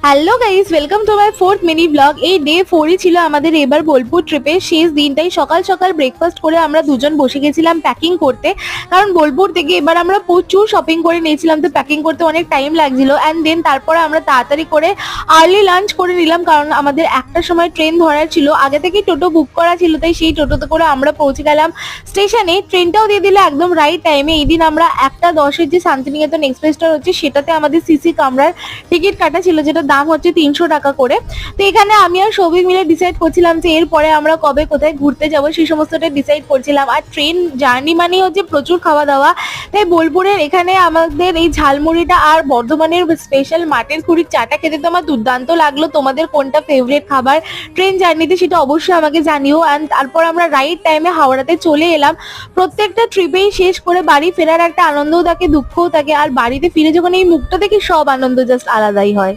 Hello guys, welcome to my fourth mini blog. এই day 4ই ছিল আমাদের এবার বোলপুর ট্রিপের শেষ দিনটাই। সকাল সকাল ব্রেকফাস্ট করে আমরা দুজন বসে গেছিলাম প্যাকিং করতে, কারণ বোলপুর থেকে এবার আমরা প্রচুর শপিং করে নিয়েছিলাম, তো প্যাকিং করতে অনেক টাইম লাগছিল। অ্যান্ড দেন তারপরে আমরা তাড়াতাড়ি করে আর্লি লাঞ্চ করে নিলাম, কারণ আমাদের একটার সময় ট্রেন ধরার ছিল। আগে থেকেই টোটো বুক করা ছিল, তাই সেই টোটোতে করে আমরা পৌঁছে গেলাম স্টেশনে। ট্রেনটাও দিয়ে দিলে একদম রাইট টাইমে। এই দিন আমরা 1:10-এর যে শান্তিনিকেতন এক্সপ্রেসটা হচ্ছে সেটাতে আমাদের সিসি কামরার টিকিট কাটা ছিল, যেটা দাম হচ্ছে 300 টাকা করে। তো এখানে আমি আর সৌভিক মিলে ডিসাইড করছিলাম যে এরপরে আমরা কবে কোথায় ঘুরতে যাবো, সেই সমস্তটা ডিসাইড করছিলাম। আর ট্রেন জার্নি মানেই হচ্ছে প্রচুর খাওয়া দাওয়া, তাই বোলপুরের এখানে আমাদের এই ঝালমুড়িটা আর বর্ধমানের স্পেশাল মাটির খুঁড়ির চাটা খেতে তো আমার দুর্দান্ত লাগলো। তোমাদের কোনটা ফেভারিট খাবার ট্রেন জার্নিতে সেটা অবশ্যই আমাকে জানিও। অ্যান্ড তারপর আমরা রাইট টাইমে হাওড়াতে চলে এলাম। প্রত্যেকটা ট্রিপেই শেষ করে বাড়ি ফেরার একটা আনন্দও থাকে, দুঃখও থাকে, আর বাড়িতে ফিরে যখন এই মুখটা দেখি সব আনন্দ জাস্ট আলাদাই হয়।